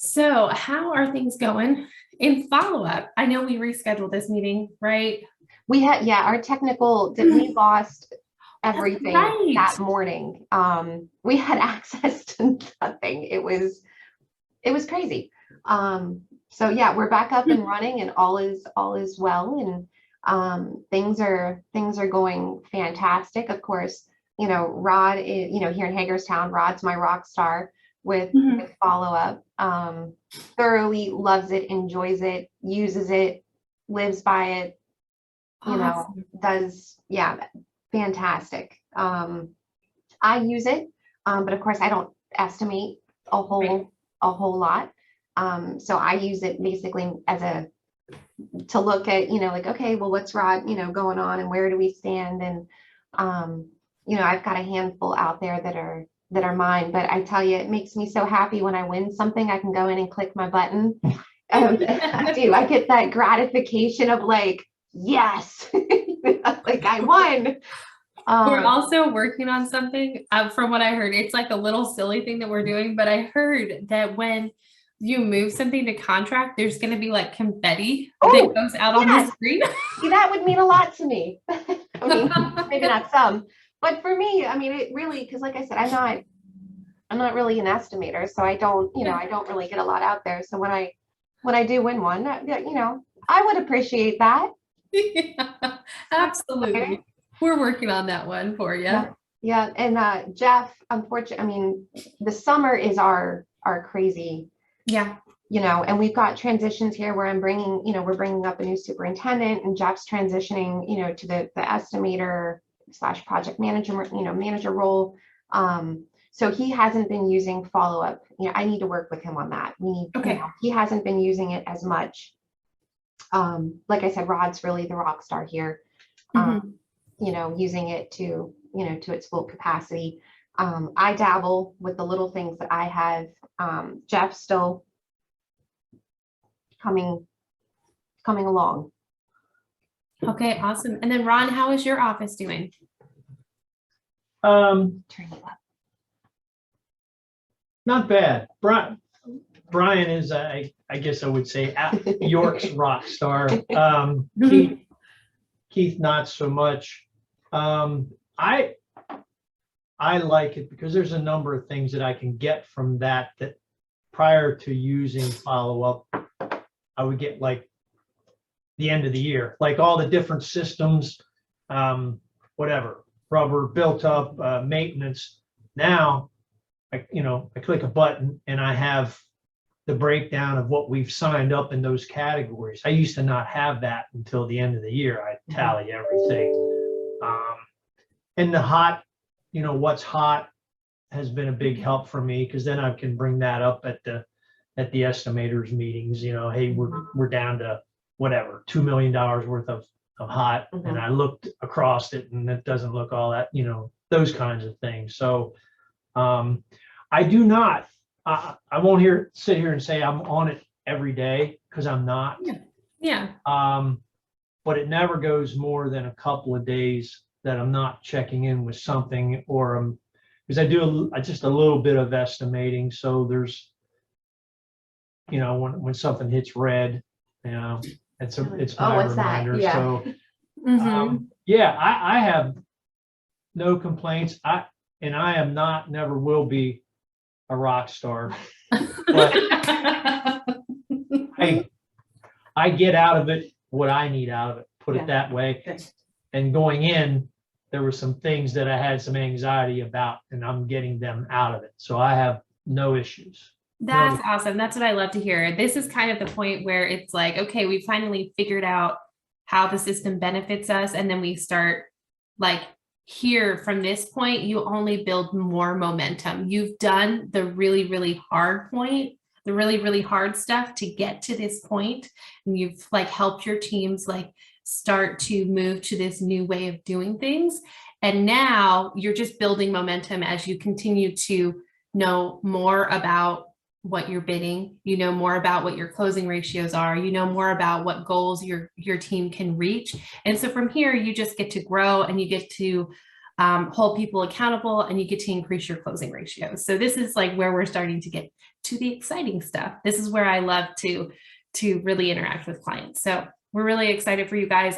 So, how are things going in follow up? I know we rescheduled this meeting, right? We had, yeah, our technical, we lost everything right. that morning. We had access to nothing. It was crazy. So yeah, we're back up and running and all is well. And things are going fantastic. Of course, Rod is, here in Hagerstown, Rod's my rock star with follow up. Thoroughly loves it, enjoys it, uses it, lives by it, does, yeah, fantastic. I use it, but of course I don't estimate a whole lot. So I use it basically as to look at, like, okay, well, what's Rod, going on and where do we stand? And, I've got a handful out there that are mine, but I tell you, it makes me so happy when I win something. I can go in and click my button. I do. I get that gratification of like, yes, like I won. We're also working on something, from what I heard. It's like a little silly thing that we're doing, but I heard that when you move something to contract, there's going to be like confetti that goes out on the screen. See, that would mean a lot to me. I mean, maybe not some, but for me, I mean, it really, because like I said, I'm not really an estimator, so I don't, I don't really get a lot out there. So when I do win one, I would appreciate that. Yeah, absolutely. We're working on that one for you. Yeah. And Jeff, unfortunately, I mean, the summer is our crazy. Yeah. And we've got transitions here where we're bringing up a new superintendent, and Jeff's transitioning, to the estimator / project manager, manager role. So he hasn't been using follow up. I need to work with him on that. He hasn't been using it as much. Like I said, Rod's really the rock star here. Using it to, to its full capacity. I dabble with the little things that I have. Jeff's still coming along. Okay, awesome. And then Ron, how is your office doing? Turn it up. Not bad. Brian is, I guess I would say, York's rock star. Keith, not so much. I like it because there's a number of things that I can get from that prior to using follow up, I would get like the end of the year, like all the different systems, whatever, rubber built up, maintenance. Now, I click a button and I have the breakdown of what we've signed up in those categories. I used to not have that until the end of the year. I tally everything. And the hot, what's hot has been a big help for me, because then I can bring that up at the estimators meetings. Hey, we're down to whatever, $2 million worth of hot. And I looked across it and it doesn't look all that, those kinds of things. So I do not, I won't sit here and say I'm on it every day, because I'm not. Yeah. But it never goes more than a couple of days that I'm not checking in with something, or because I do just a little bit of estimating. So there's, when something hits red, it's my reminder. Yeah. So I have no complaints. I am not, never will be a rock star, but I get out of it what I need out of it, put it that way. And going in, there were some things that I had some anxiety about, and I'm getting them out of it. So I have no issues. That's awesome. That's what I love to hear. This is kind of the point where it's like, okay, we finally figured out how the system benefits us. And then we start like, here from this point, you only build more momentum. You've done the really, really hard point, the really, really hard stuff to get to this point. And you've like helped your teams like start to move to this new way of doing things. And now you're just building momentum as you continue to know more about what you're bidding, more about what your closing ratios are, more about what goals your team can reach. And so from here, you just get to grow and you get to hold people accountable, and you get to increase your closing ratios. So this is like where we're starting to get to the exciting stuff. This is where I love to really interact with clients. So we're really excited for you guys.